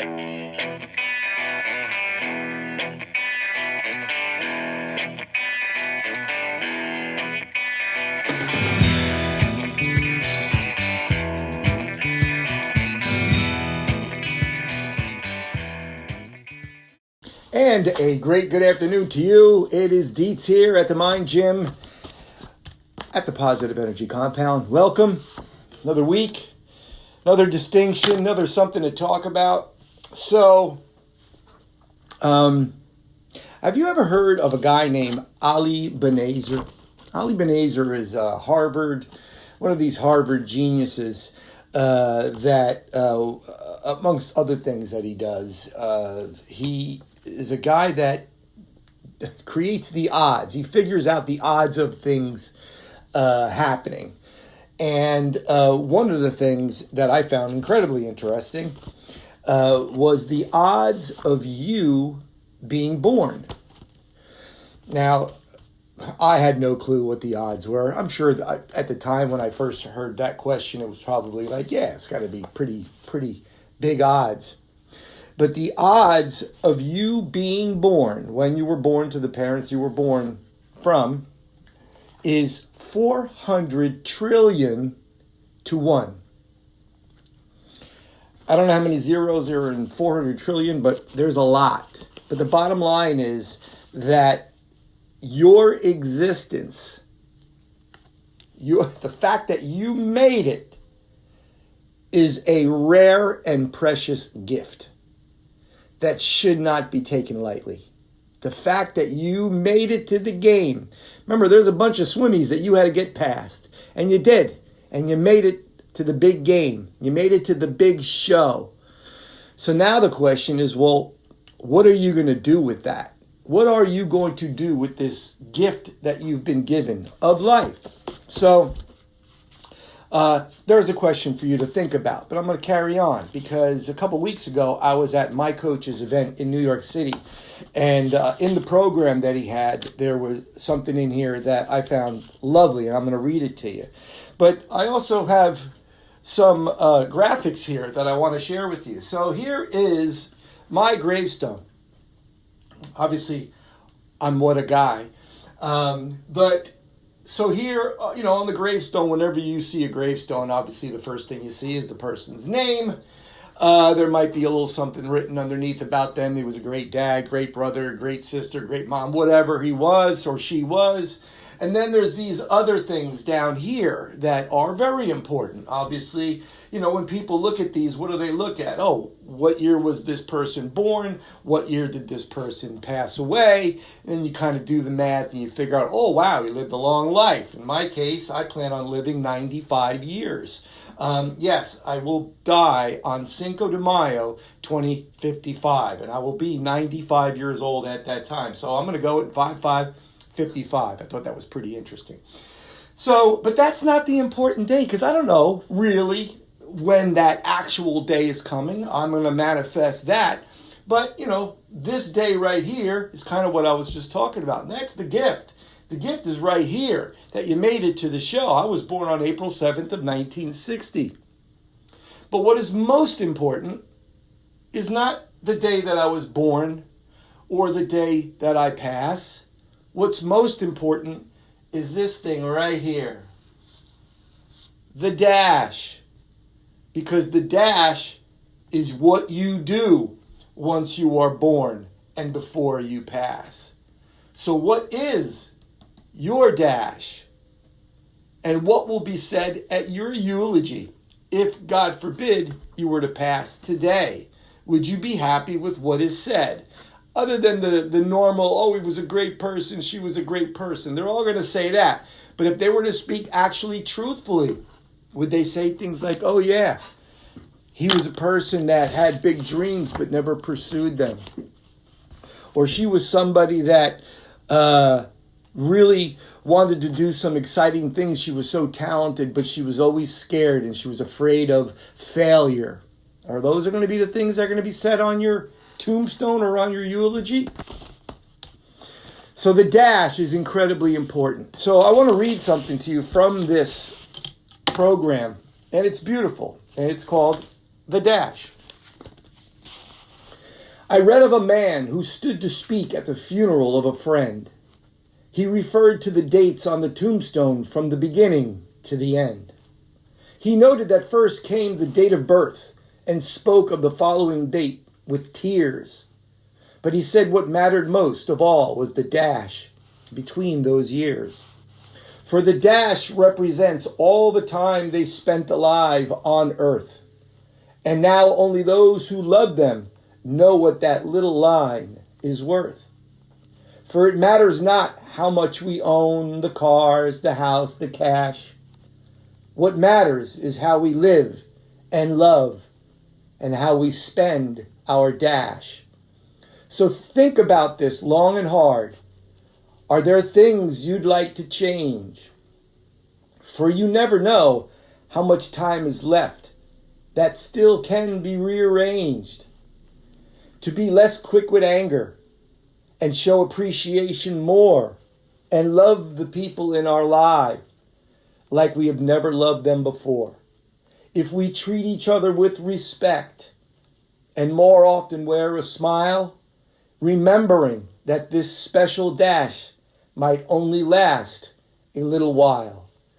And a great good afternoon to you. It is Deetz here at the Mind Gym at the Positive Energy Compound. Welcome. Another week, another distinction, another something to talk about. So, have you ever heard of a guy named Ali Benazer? Ali Benazer is Harvard, one of these Harvard geniuses that, amongst other things that he does, he is a guy that creates the odds. He figures out the odds of things happening. And one of the things that I found incredibly interesting was the odds of you being born. Now, I had no clue what the odds were. I'm sure that at the time when I first heard that question, it was probably like, yeah, it's got to be pretty big odds. But the odds of you being born, when you were born to the parents you were born from, is 400 trillion to 1. I don't know how many zeros are in 400 trillion, but there's a lot. But the bottom line is that your existence, the fact that you made it, is a rare and precious gift that should not be taken lightly. The fact that you made it to the game. Remember, there's a bunch of swimmies that you had to get past. And you did. And you made it to the big game. You made it to the big show. So now the question is, well, what are you going to do with that? What are you going to do with this gift that you've been given of life? So there's a question for you to think about, but I'm going to carry on because a couple weeks ago I was at my coach's event in New York City, and in the program that he had, there was something in here that I found lovely, and I'm going to read it to you. But I also have some graphics here that I want to share with you. So here is my gravestone. Obviously, I'm what a guy, but so here, on the gravestone, whenever you see a gravestone, obviously the first thing you see is the person's name. There might be a little something written underneath about them. He was a great dad, great brother, great sister, great mom, whatever he was or she was. And then there's these other things down here that are very important. Obviously, when people look at these, what do they look at? Oh, what year was this person born? What year did this person pass away? And then you kind of do the math and you figure out, oh, wow, he lived a long life. In my case, I plan on living 95 years. Yes, I will die on Cinco de Mayo, 2055, and I will be 95 years old at that time. So I'm going to go at 55. I thought that was pretty interesting. So, but that's not the important day because I don't know really when that actual day is coming. I'm going to manifest that. But, this day right here is kind of what I was just talking about. And that's the gift. The gift is right here that you made it to the show. I was born on April 7th of 1960. But what is most important is not the day that I was born or the day that I pass. What's most important is this thing right here. The dash. Because the dash is what you do once you are born and before you pass. So what is your dash? And what will be said at your eulogy if, God forbid, you were to pass today? Would you be happy with what is said? Other than the normal, oh, he was a great person, she was a great person. They're all going to say that. But if they were to speak actually truthfully, would they say things like, oh yeah, he was a person that had big dreams but never pursued them? Or she was somebody that really wanted to do some exciting things. She was so talented, but she was always scared and she was afraid of failure. Are those going to be the things that are going to be said on your tombstone or on your eulogy? So the dash is incredibly important. So I want to read something to you from this program, and it's beautiful, and it's called The Dash. I read of a man who stood to speak at the funeral of a friend. He referred to the dates on the tombstone from the beginning to the end. He noted that first came the date of birth and spoke of the following date with tears. But he said what mattered most of all was the dash between those years. For the dash represents all the time they spent alive on earth. And now only those who love them know what that little line is worth. For it matters not how much we own, the cars, the house, the cash. What matters is how we live and love and how we spend our dash. So think about this long and hard. Are there things you'd like to change? For you never know how much time is left that still can be rearranged. To be less quick with anger and show appreciation more and love the people in our life like we have never loved them before. If we treat each other with respect and more often wear a smile, remembering that this special dash might only last a little while.